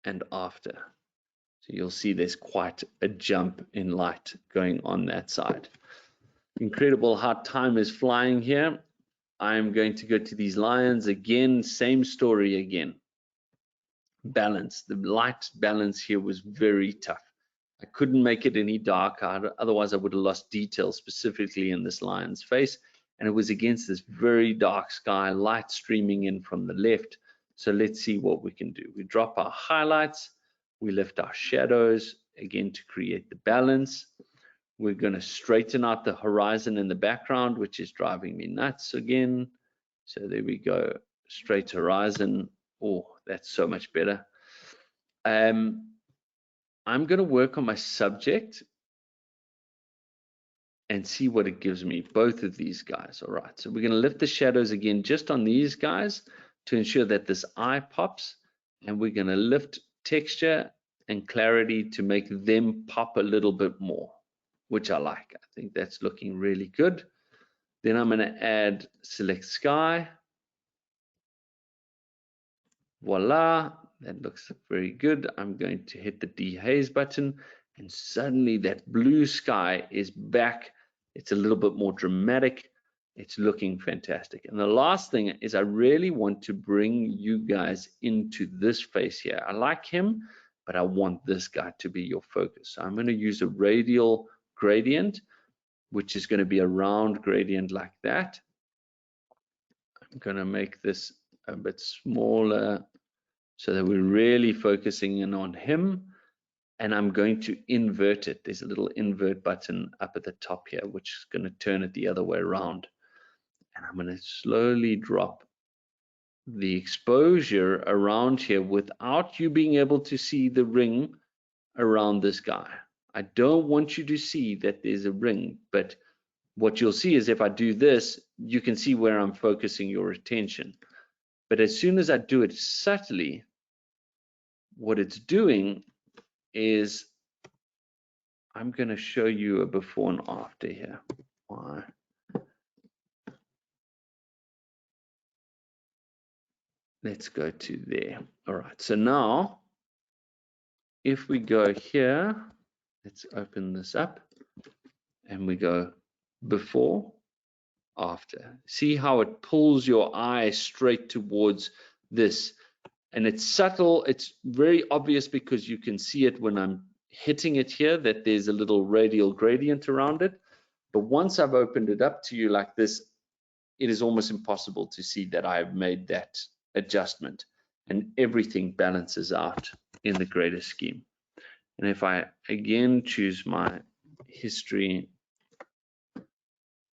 Speaker 2: and after. So you'll see there's quite a jump in light going on that side. Incredible how time is flying here. I'm going to go to these lions again, same story again. Balance, the light balance here was very tough. I couldn't make it any darker, otherwise I would have lost detail specifically in this lion's face. And it was against this very dark sky, light streaming in from the left. So let's see what we can do. We drop our highlights, we lift our shadows, again to create the balance. We're going to straighten out the horizon in the background, which is driving me nuts again. So there we go, straight horizon. Oh, that's so much better. I'm going to work on my subject and see what it gives me, both of these guys. All right, so we're going to lift the shadows again just on these guys to ensure that this eye pops, and we're going to lift texture and clarity to make them pop a little bit more, which I like. I think that's looking really good. Then I'm going to add select sky. Voila, that looks very good. I'm going to hit the dehaze button, and suddenly that blue sky is back. It's a little bit more dramatic. It's looking fantastic. And the last thing is I really want to bring you guys into this face here. I like him, but I want this guy to be your focus. So I'm going to use a radial gradient, which is going to be a round gradient like that. I'm going to make this a bit smaller so that we're really focusing in on him. And I'm going to invert it. There's a little invert button up at the top here, which is going to turn it the other way around. And I'm going to slowly drop the exposure around here without you being able to see the ring around this guy. I don't want you to see that there's a ring, but what you'll see is if I do this, you can see where I'm focusing your attention. But as soon as I do it subtly, what it's doing is I'm going to show you a before and after here. Why? Let's go to there. All right, so now if we go here, let's open this up and we go before, after. See how it pulls your eye straight towards this. And it's subtle, it's very obvious because you can see it when I'm hitting it here that there's a little radial gradient around it. But once I've opened it up to you like this, it is almost impossible to see that I've made that adjustment, and everything balances out in the greater scheme. And if I again choose my history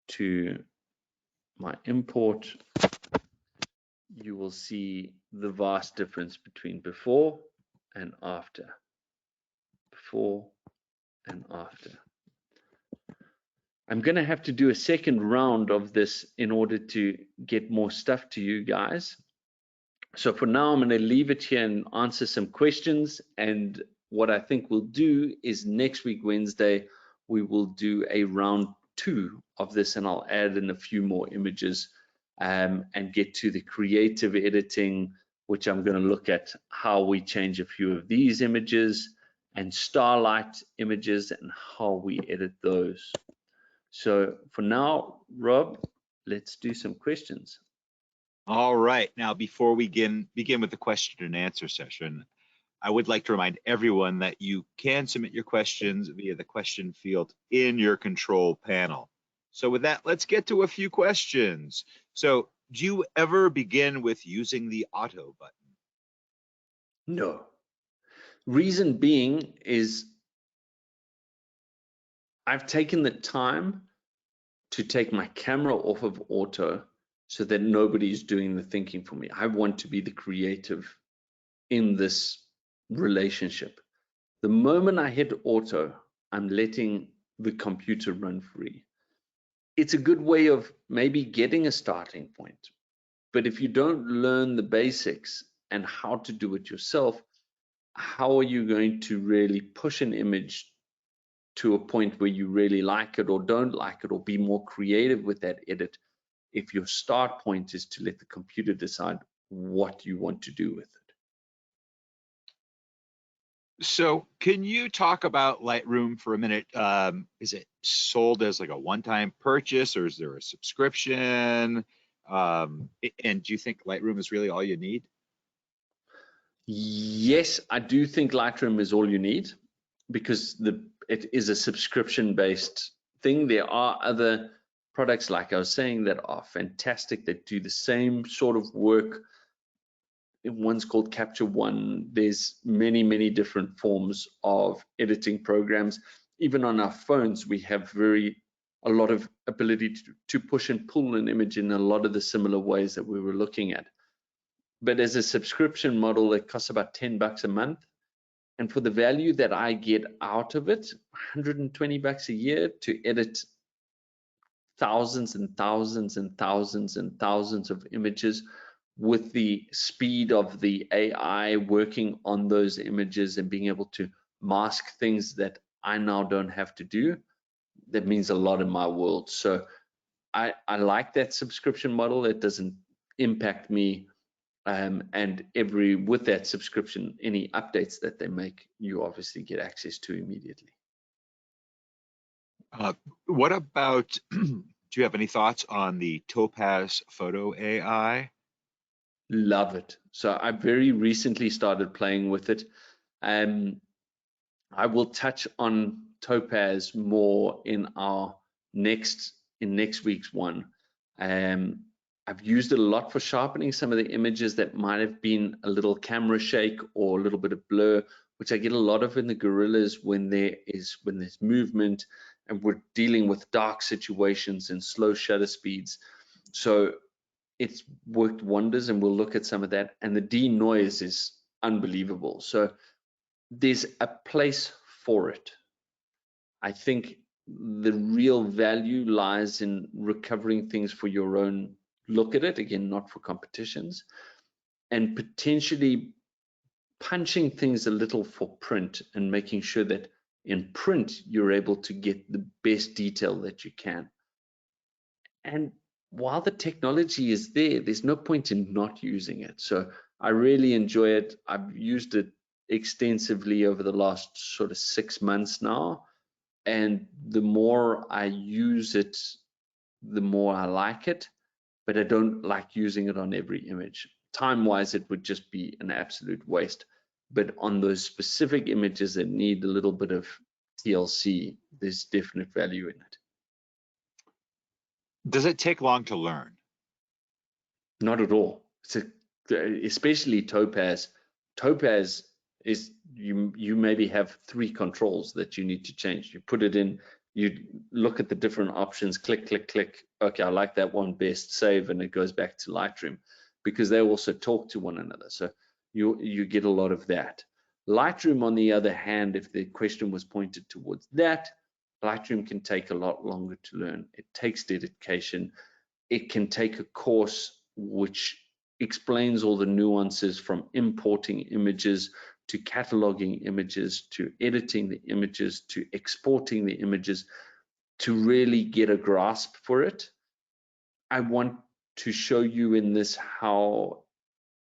Speaker 2: to my import, you will see the vast difference between before and after. before and after. I'm going to have to do a second round of this in order to get more stuff to you guys. So for now, I'm going to leave it here and answer some questions. And what I think we'll do is next week, Wednesday, we will do a round 2 of this, and I'll add in a few more images and get to the creative editing, which I'm going to look at how we change a few of these images and starlight images and how we edit those. So for now, Rob, let's do some questions.
Speaker 1: All right. Now, before we begin with the question and answer session, I would like to remind everyone that you can submit your questions via the question field in your control panel. So with that, let's get to a few questions. So do you ever begin with using the auto button?
Speaker 2: No. Reason being is I've taken the time to take my camera off of auto so that nobody's doing the thinking for me. I want to be the creative in this relationship. The moment I hit auto, I'm letting the computer run free. It's a good way of maybe getting a starting point. But if you don't learn the basics and how to do it yourself, how are you going to really push an image to a point where you really like it or don't like it, or be more creative with that edit, if your start point is to let the computer decide what you want to do with it?
Speaker 1: So can you talk about Lightroom for a minute? Is it sold as like a one-time purchase, or is there a subscription? And do you think Lightroom is really all you need?
Speaker 2: Yes, I do think Lightroom is all you need, because it is a subscription-based thing. There are other products, like I was saying, that are fantastic, that do the same sort of work. One's called Capture One. There's many different forms of editing programs. Even on our phones, we have a lot of ability to push and pull an image in a lot of the similar ways that we were looking at. But as a subscription model, it costs about $10 a month. And for the value that I get out of it, $120 a year to edit thousands and thousands and thousands and thousands of images, with the speed of the AI working on those images and being able to mask things that I now don't have to do, that means a lot in my world. So I like that subscription model. It doesn't impact me. And with that subscription, any updates that they make, you obviously get access to immediately.
Speaker 1: What about, do you have any thoughts on the Topaz Photo AI?
Speaker 2: Love it. So I very recently started playing with it. I will touch on Topaz more in next week's one. I've used it a lot for sharpening some of the images that might have been a little camera shake or a little bit of blur, which I get a lot of in the gorillas when there's movement and we're dealing with dark situations and slow shutter speeds. So it's worked wonders, and we'll look at some of that. And the denoise is unbelievable. So there's a place for it. I think the real value lies in recovering things for your own look at it, again, not for competitions, and potentially punching things a little for print and making sure that in print you're able to get the best detail that you can. And while the technology is there, there's no point in not using it. So I really enjoy it. I've used it extensively over the last sort of 6 months now. And the more I use it, the more I like it, but I don't like using it on every image. Time-wise, it would just be an absolute waste. But on those specific images that need a little bit of TLC, there's definite value in it.
Speaker 1: Does it take long to learn?
Speaker 2: Not at all. Especially Topaz. Topaz is, you maybe have 3 controls that you need to change. You put it in, you look at the different options, click, click, click. Okay, I like that one best, save, and it goes back to Lightroom, because they also talk to one another. So you get a lot of that. Lightroom, on the other hand, if the question was pointed towards that, Lightroom can take a lot longer to learn. It takes dedication. It can take a course which explains all the nuances from importing images to cataloging images to editing the images to exporting the images to really get a grasp for it. I want to show you in this how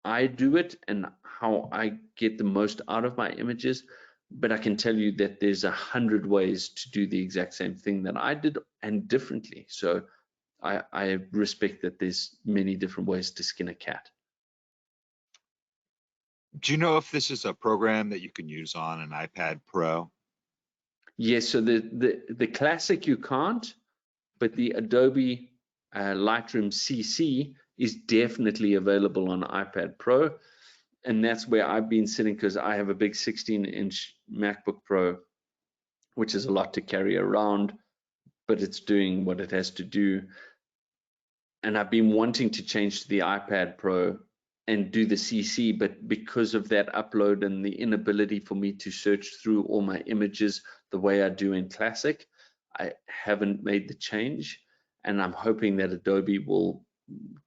Speaker 2: I do it and how I get the most out of my images, but I can tell you that there's 100 ways to do the exact same thing that I did and differently. So I respect that there's many different ways to skin a cat.
Speaker 1: Do you know if this is a program that you can use on an iPad Pro?
Speaker 2: Yes, so the classic you can't, but the Adobe Lightroom CC is definitely available on iPad Pro. And that's where I've been sitting because I have a big 16-inch MacBook Pro, which is a lot to carry around, but it's doing what it has to do. And I've been wanting to change to the iPad Pro and do the CC, but because of that upload and the inability for me to search through all my images the way I do in Classic, I haven't made the change. And I'm hoping that Adobe will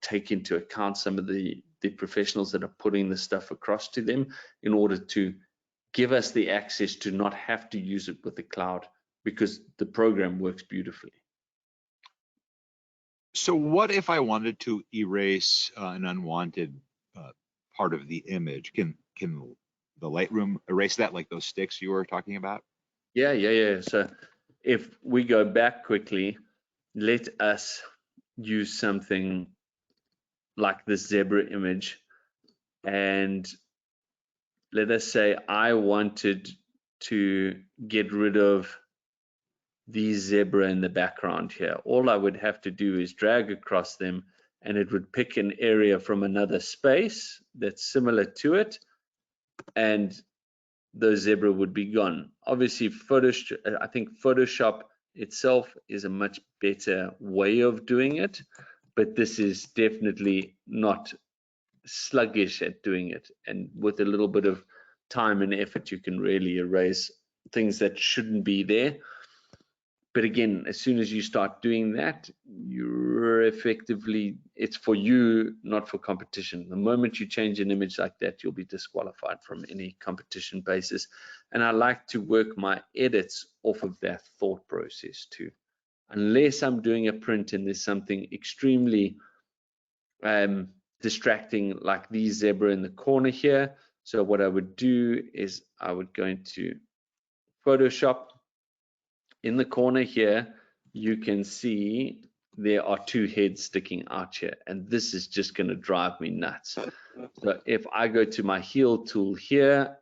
Speaker 2: take into account some of the professionals that are putting the stuff across to them in order to give us the access to not have to use it with the cloud, because the program works beautifully.
Speaker 1: So what if I wanted to erase an unwanted part of the image? Can the Lightroom erase that, like those sticks you were talking about?
Speaker 2: Yeah. So if we go back quickly, let us use something like this zebra image, and let us say I wanted to get rid of the zebra in the background here. All I would have to do is drag across them, and it would pick an area from another space that's similar to it, and the zebra would be gone. Obviously, I think Photoshop itself is a much better way of doing it, but this is definitely not sluggish at doing it. And with a little bit of time and effort, you can really erase things that shouldn't be there. But again, as soon as you start doing that, you're effectively, it's for you, not for competition. The moment you change an image like that, you'll be disqualified from any competition basis. And I like to work my edits off of that thought process too. Unless I'm doing a print and there's something extremely distracting, like the zebra in the corner here. So what I would do is I would go into Photoshop. In the corner here, you can see there are two heads sticking out here, and this is just going to drive me nuts. So if I go to my heal tool here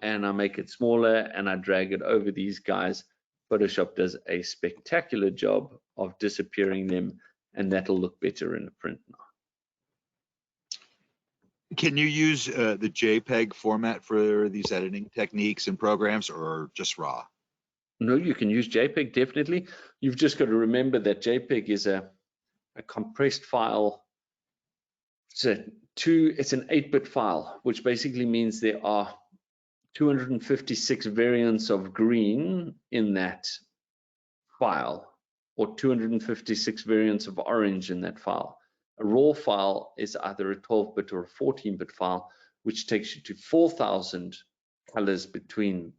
Speaker 2: and I make it smaller and I drag it over these guys, Photoshop does a spectacular job of disappearing them, and that'll look better in the print now.
Speaker 1: Can you use the JPEG format for these editing techniques and programs, or just RAW?
Speaker 2: No, you can use JPEG, definitely. You've just got to remember that JPEG is a compressed file. It's an 8-bit file, which basically means there are 256 variants of green in that file, or 256 variants of orange in that file. A raw file is either a 12-bit or a 14-bit file, which takes you to 4,000 colors between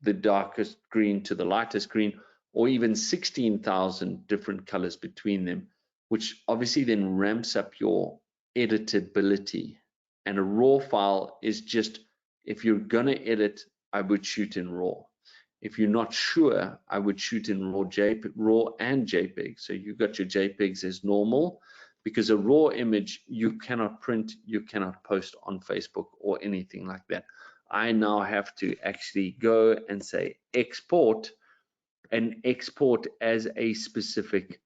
Speaker 2: the darkest green to the lightest green, or even 16,000 different colors between them, which obviously then ramps up your editability. And a raw file is just, if you're gonna edit, I would shoot in raw. If you're not sure, I would shoot in raw and JPEG. So you got your JPEGs as normal, because a raw image you cannot print, you cannot post on Facebook or anything like that. I now have to actually go and say export, and export as a specific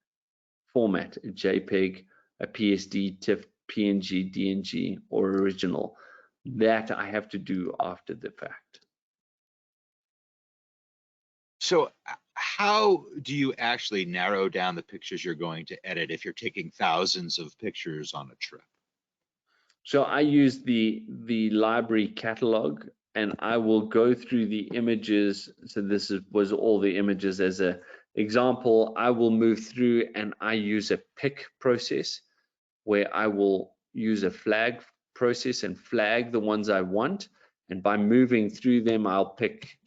Speaker 2: format, a JPEG, a PSD, TIFF, PNG, DNG, or original. That I have to do after the fact.
Speaker 1: So how do you actually narrow down the pictures you're going to edit if you're taking thousands of pictures on a trip?
Speaker 2: So I use the library catalog and I will go through the images. So this was all the images as an example. I will move through and I use a pick process where I will use a flag process and flag the ones I want. And by moving through them, I'll pick,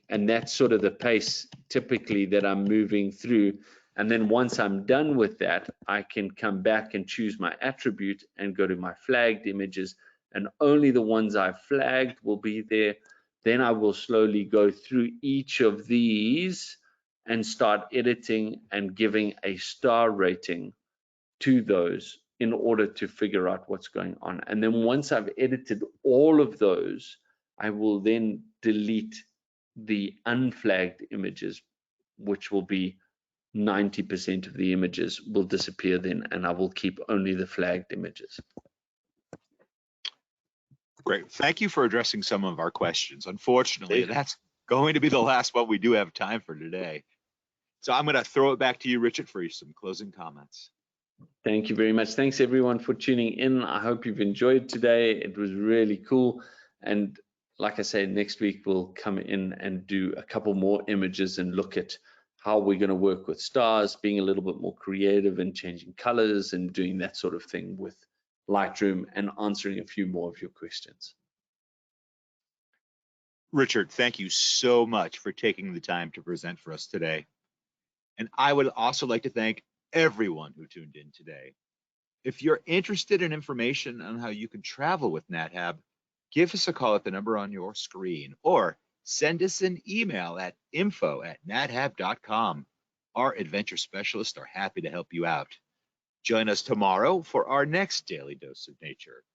Speaker 2: and that's sort of the pace typically that I'm moving through. And then once I'm done with that, I can come back and choose my attribute and go to my flagged images, and only the ones I've flagged will be there. Then I will slowly go through each of these and start editing and giving a star rating to those in order to figure out what's going on. And then once I've edited all of those, I will then delete the unflagged images, which will be 90% of the images will disappear then, and I will keep only the flagged images.
Speaker 1: Great. Thank you for addressing some of our questions. Unfortunately, that's going to be the last one we do have time for today. So I'm going to throw it back to you, Richard, for some closing comments.
Speaker 2: Thank you very much. Thanks everyone for tuning in. I hope you've enjoyed today. It was really cool. And like I said, next week we'll come in and do a couple more images and look at how we're going to work with stars, being a little bit more creative and changing colors and doing that sort of thing with Lightroom, and answering a few more of your questions.
Speaker 1: Richard, thank you so much for taking the time to present for us today. And I would also like to thank everyone who tuned in today. If you're interested in information on how you can travel with Nat Hab, give us a call at the number on your screen, or send us an email at info@nathab.com. Our adventure specialists are happy to help you out. Join us tomorrow for our next Daily Dose of Nature.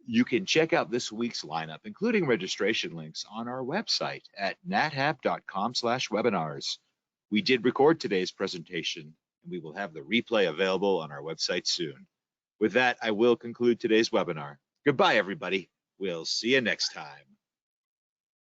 Speaker 1: You can check out this week's lineup, including registration links, on our website at nathab.com/webinars. We did record today's presentation, and we will have the replay available on our website soon. With that, I will conclude today's webinar. Goodbye, everybody. We'll see you next time.